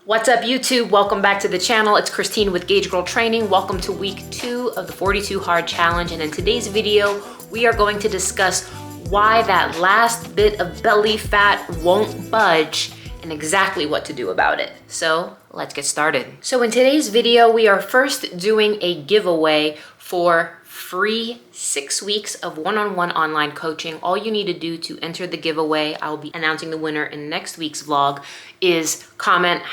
What's up YouTube? Welcome back to the channel. It's Christine with gaugegirltraining. Welcome to week 2 of the 42 Hard Challenge. And in today's video, we are going to discuss why that last bit of belly fat won't budge and exactly what to do about it. So let's get started. So in today's video, we are first doing a giveaway for free 6 weeks of one-on-one online coaching. All you need to do to enter the giveaway, I'll be announcing the winner in next week's vlog, is comment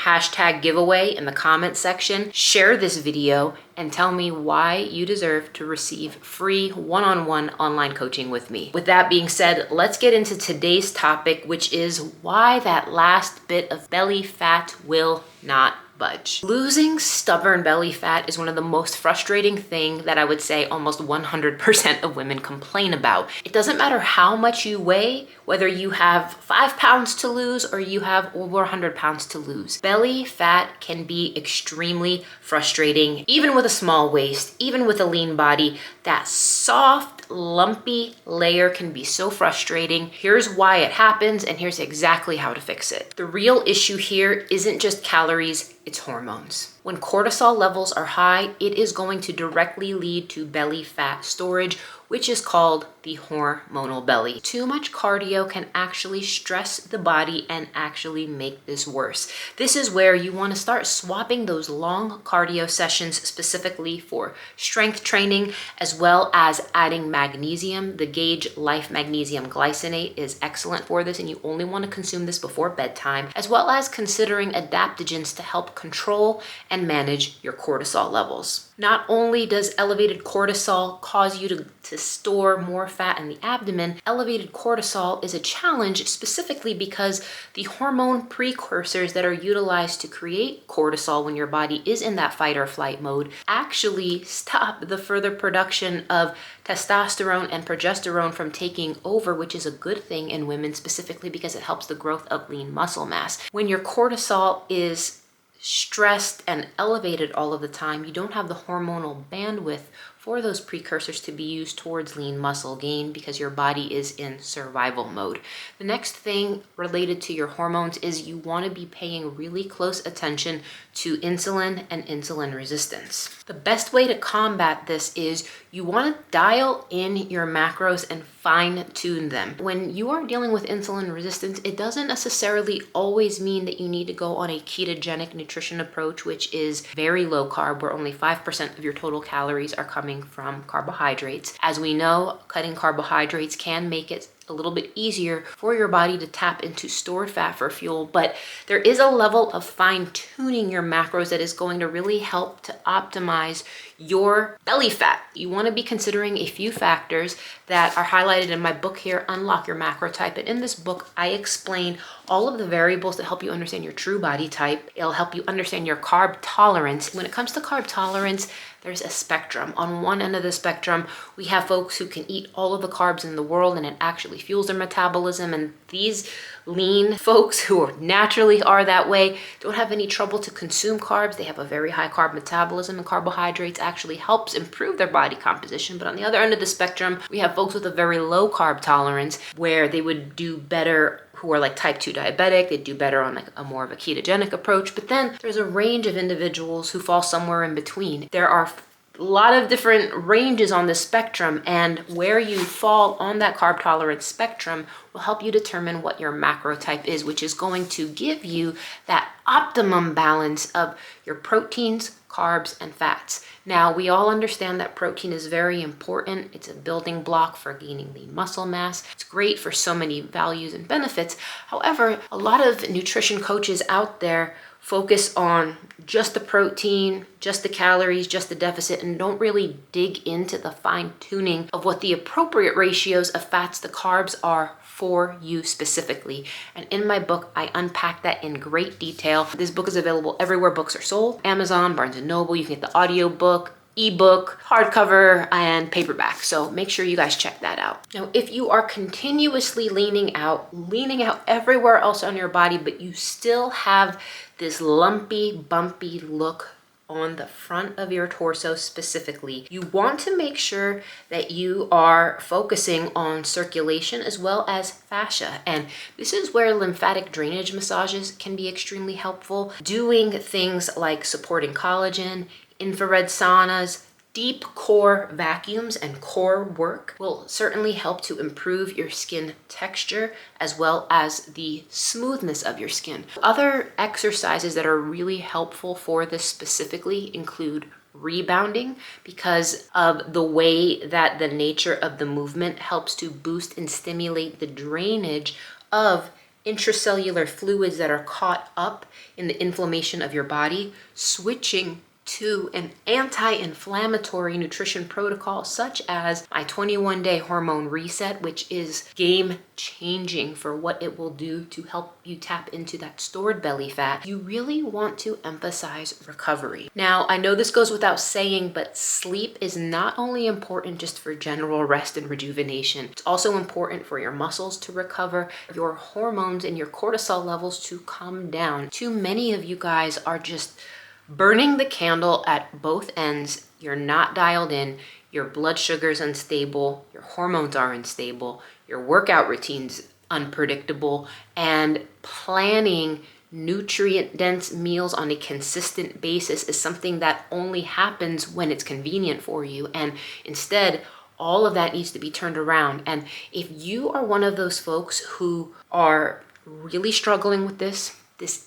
#giveaway in the comment section, share this video, and tell me why you deserve to receive free one-on-one online coaching with me. With that being said, let's get into today's topic, which is why that last bit of belly fat will not budge. Losing stubborn belly fat is one of the most frustrating things that I would say almost 100% of women complain about. It doesn't matter how much you weigh, whether you have 5 pounds to lose or you have over 100 pounds to lose. Belly fat can be extremely frustrating, even with a small waist, even with a lean body. That soft, lumpy layer can be so frustrating. Here's why it happens, and here's exactly how to fix it. The real issue here isn't just calories, it's hormones. When cortisol levels are high, it is going to directly lead to belly fat storage, which is called the hormonal belly. Too much cardio can actually stress the body and actually make this worse. This is where you want to start swapping those long cardio sessions specifically for strength training, as well as adding magnesium. The Gauge Life Magnesium Glycinate is excellent for this, and you only want to consume this before bedtime, as well as considering adaptogens to help control and manage your cortisol levels. Not only does elevated cortisol cause you to store more fat in the abdomen, elevated cortisol is a challenge specifically because the hormone precursors that are utilized to create cortisol when your body is in that fight or flight mode actually stop the further production of testosterone and progesterone from taking over, which is a good thing in women specifically because it helps the growth of lean muscle mass. When your cortisol is stressed and elevated all of the time, you don't have the hormonal bandwidth for those precursors to be used towards lean muscle gain because your body is in survival mode. The next thing related to your hormones is you want to be paying really close attention to insulin and insulin resistance. The best way to combat this is you want to dial in your macros and fine-tune them. When you are dealing with insulin resistance, it doesn't necessarily always mean that you need to go on a ketogenic nutrition approach, which is very low carb, where only 5% of your total calories are coming from carbohydrates. As we know, cutting carbohydrates can make it a little bit easier for your body to tap into stored fat for fuel, but there is a level of fine-tuning your macros that is going to really help to optimize your belly fat. You want to be considering a few factors that are highlighted in my book here, Unlock Your Macro Type. And in this book, I explain all of the variables that help you understand your true body type. It'll help you understand your carb tolerance. When it comes to carb tolerance, there's a spectrum. On one end of the spectrum, we have folks who can eat all of the carbs in the world and it actually fuels their metabolism. And these lean folks who naturally are that way don't have any trouble to consume carbs. They have a very high carb metabolism, and carbohydrates actually helps improve their body composition. But on the other end of the spectrum, we have folks with a very low carb tolerance where they would do better, who are like type 2 diabetic. They do better on like a more of a ketogenic approach. But then there's a range of individuals who fall somewhere in between. There are a lot of different ranges on the spectrum, and where you fall on that carb tolerance spectrum will help you determine what your macro type is, which is going to give you that optimum balance of your proteins, carbs, and fats. Now, we all understand that protein is very important. It's a building block for gaining lean muscle mass. It's great for so many values and benefits. However, a lot of nutrition coaches out there focus on just the protein, just the calories, just the deficit, and don't really dig into the fine tuning of what the appropriate ratios of fats to carbs are for you specifically. And in my book, I unpack that in great detail. This book is available everywhere books are sold: Amazon, Barnes & Noble. You can get the audiobook, ebook, hardcover, and paperback. So make sure you guys check that out. Now, if you are continuously leaning out everywhere else on your body, but you still have this lumpy, bumpy look on the front of your torso specifically. You want to make sure that you are focusing on circulation as well as fascia. And this is where lymphatic drainage massages can be extremely helpful. Doing things like supporting collagen, infrared saunas, deep core vacuums and core work will certainly help to improve your skin texture as well as the smoothness of your skin. Other exercises that are really helpful for this specifically include rebounding, because of the way that the nature of the movement helps to boost and stimulate the drainage of intracellular fluids that are caught up in the inflammation of your body, switching to an anti-inflammatory nutrition protocol such as my 21-day hormone reset, which is game-changing for what it will do to help you tap into that stored belly fat. You really want to emphasize recovery. Now, I know this goes without saying, but sleep is not only important just for general rest and rejuvenation, it's also important for your muscles to recover, your hormones and your cortisol levels to come down. Too many of you guys are just burning the candle at both ends. You're not dialed in, your blood sugar's unstable, your hormones are unstable, your workout routine's unpredictable, and planning nutrient-dense meals on a consistent basis is something that only happens when it's convenient for you. And instead, all of that needs to be turned around. And if you are one of those folks who are really struggling with this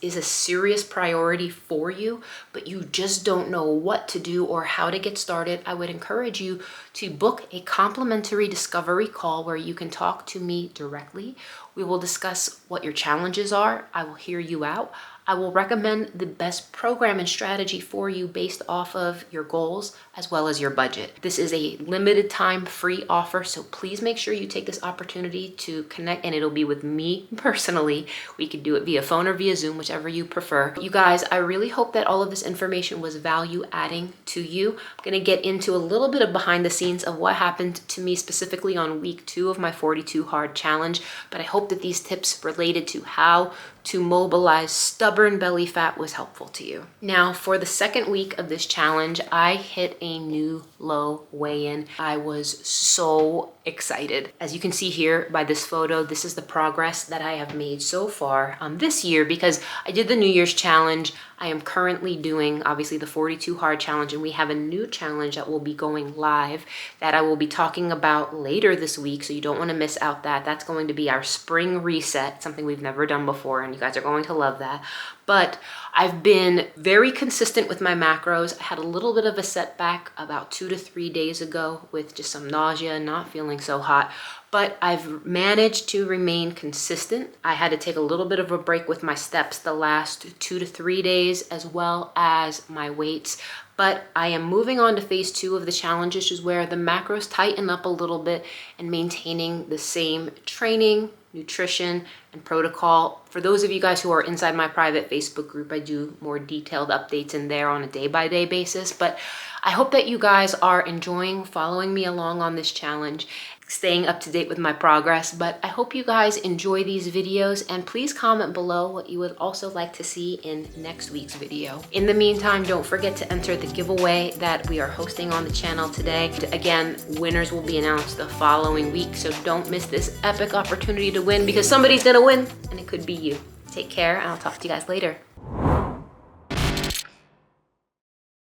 is a serious priority for you, but you just don't know what to do or how to get started, I would encourage you to book a complimentary discovery call where you can talk to me directly. We will discuss what your challenges are. I will hear you out. I will recommend the best program and strategy for you based off of your goals as well as your budget. This is a limited time free offer, so please make sure you take this opportunity to connect, and it'll be with me personally. We could do it via phone or via Zoom, whichever you prefer. You guys, I really hope that all of this information was value adding to you. I'm gonna get into a little bit of behind the scenes of what happened to me specifically on week 2 of my 42 hard challenge, but I hope that these tips related to how to mobilize stubborn belly fat was helpful to you. Now, for the second week of this challenge, I hit a new low weigh-in. I was so excited. As you can see here by this photo, this is the progress that I have made so far this year, because I did the New Year's challenge. I am currently doing, obviously, the 42 hard challenge, and we have a new challenge that will be going live that I will be talking about later this week, so you don't want to miss out that. That's going to be our spring reset, something we've never done before, and you guys are going to love that. But I've been very consistent with my macros. I had a little bit of a setback about 2 to 3 days ago with just some nausea, not feeling so hot, but I've managed to remain consistent. I had to take a little bit of a break with my steps the last 2 to 3 days, as well as my weights. But I am moving on to phase 2 of the challenge, which is where the macros tighten up a little bit and maintaining the same training, nutrition, and protocol. For those of you guys who are inside my private Facebook group, I do more detailed updates in there on a day-by-day basis. But I hope that you guys are enjoying following me along on this challenge, staying up to date with my progress. But I hope you guys enjoy these videos, and please comment below what you would also like to see in next week's video. In the meantime, don't forget to enter the giveaway that we are hosting on the channel today. Again, winners will be announced the following week, so don't miss this epic opportunity to win, because somebody's gonna win, and it could be you. Take care, and I'll talk to you guys later.